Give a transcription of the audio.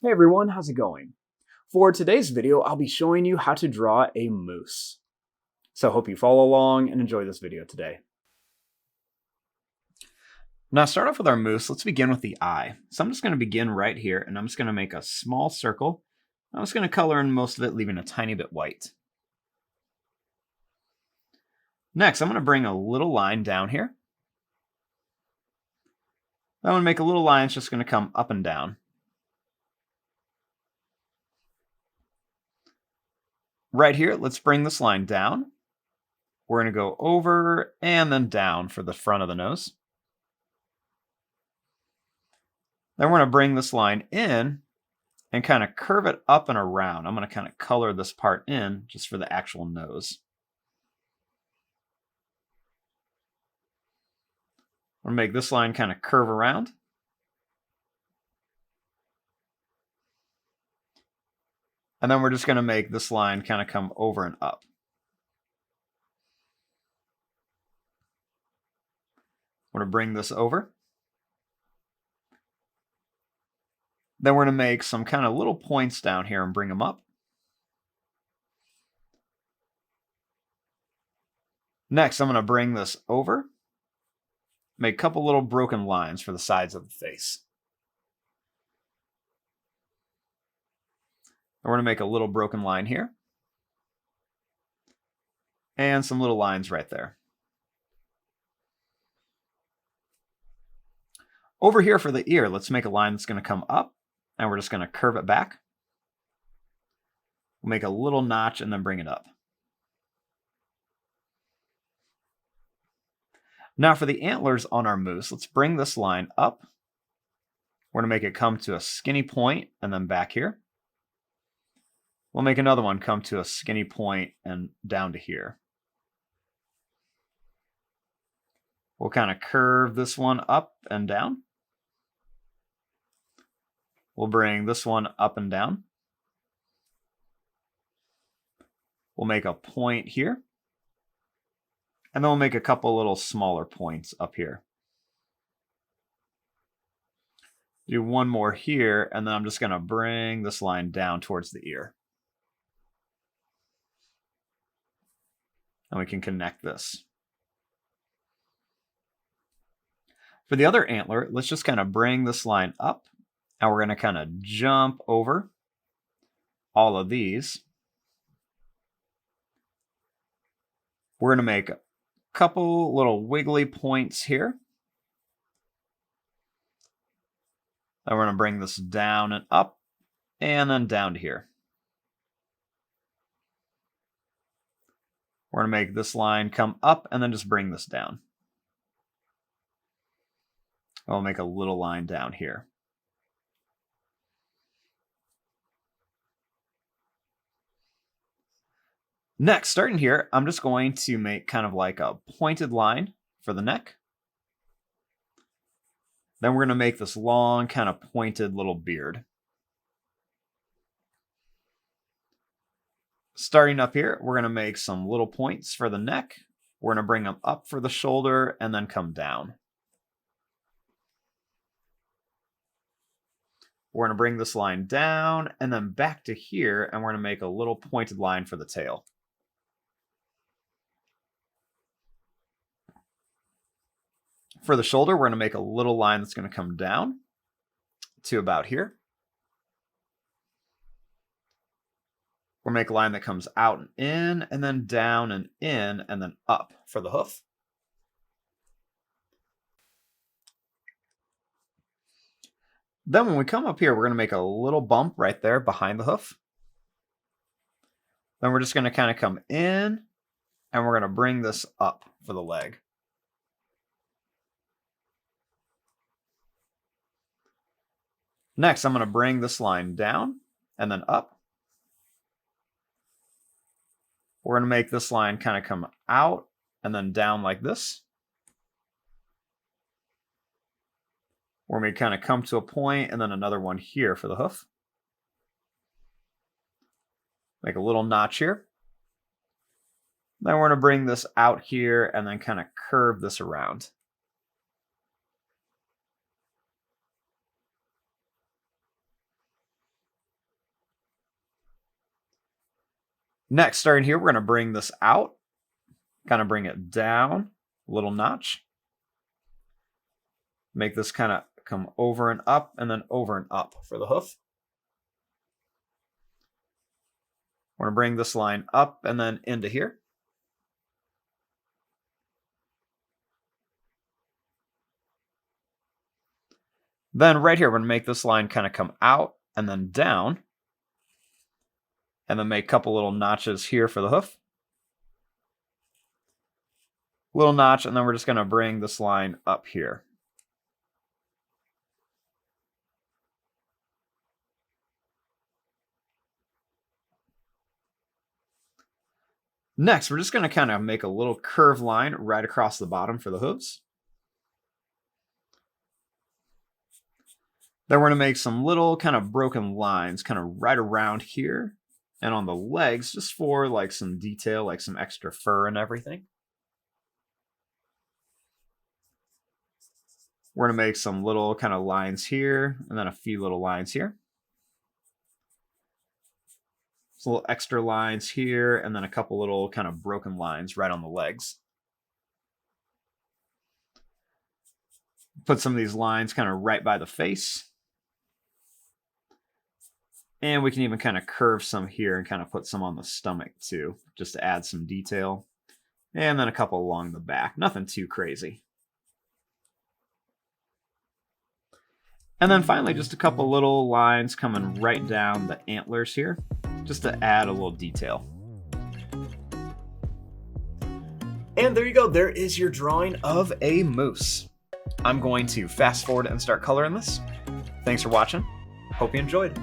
Hey everyone, how's it going? For today's video, I'll be showing you how to draw a moose. So hope you follow along and enjoy this video today. Now to start off with our moose, let's begin with the eye. So I'm just going to begin right here and I'm just going to make a small circle. I'm just going to color in most of it, leaving a tiny bit white. Next, I'm going to bring a little line down here. I'm going to make a little line that's just going to come up and down. Right here, let's bring this line down. We're going to go over and then down for the front of the nose. Then we're going to bring this line in and kind of curve it up and around. I'm going to kind of color this part in just for the actual nose. I'm going to make this line kind of curve around. And then we're just going to make this line kind of come over and up. I'm going to bring this over. Then we're going to make some kind of little points down here and bring them up. Next, I'm going to bring this over. Make a couple little broken lines for the sides of the face. And we're going to make a little broken line here. And some little lines right there. Over here for the ear, let's make a line that's going to come up. And we're just going to curve it back. We'll make a little notch and then bring it up. Now for the antlers on our moose, let's bring this line up. We're going to make it come to a skinny point and then back here. We'll make another one come to a skinny point and down to here. We'll kind of curve this one up and down. We'll bring this one up and down. We'll make a point here. And then we'll make a couple little smaller points up here. Do one more here, and then I'm just going to bring this line down towards the ear. And we can connect this. For the other antler, let's just kind of bring this line up. And we're going to kind of jump over all of these. We're going to make a couple little wiggly points here. Then we're going to bring this down and up, and then down to here. We're going to make this line come up, and then just bring this down. We'll make a little line down here. Next, starting here, I'm just going to make kind of like a pointed line for the neck. Then we're going to make this long, kind of pointed little beard. Starting up here, we're going to make some little points for the neck. We're going to bring them up for the shoulder and then come down. We're going to bring this line down and then back to here, and we're going to make a little pointed line for the tail. For the shoulder, we're going to make a little line that's going to come down to about here. We'll make a line that comes out and in, and then down and in, and then up for the hoof. Then when we come up here, we're going to make a little bump right there behind the hoof. Then we're just going to kind of come in, and we're going to bring this up for the leg. Next, I'm going to bring this line down and then up. We're going to make this line kind of come out and then down like this. We're going to kind of come to a point and then another one here for the hoof. Make a little notch here. Then we're going to bring this out here and then kind of curve this around. Next, starting here, we're going to bring this out, kind of bring it down, little notch. Make this kind of come over and up, and then over and up for the hoof. We're going to bring this line up and then into here. Then right here, we're going to make this line kind of come out and then down. And then make a couple little notches here for the hoof. Little notch, and then we're just going to bring this line up here. Next, we're just going to kind of make a little curved line right across the bottom for the hooves. Then we're going to make some little kind of broken lines kind of right around here and on the legs, just for like some detail, like some extra fur and everything. We're going to make some little kind of lines here and then a few little lines here. Some little extra lines here and then a couple little kind of broken lines right on the legs. Put some of these lines kind of right by the face. And we can even kind of curve some here and kind of put some on the stomach too, just to add some detail. And then a couple along the back. Nothing too crazy. And then finally, just a couple little lines coming right down the antlers here, just to add a little detail. And there you go. There is your drawing of a moose. I'm going to fast forward and start coloring this. Thanks for watching. Hope you enjoyed.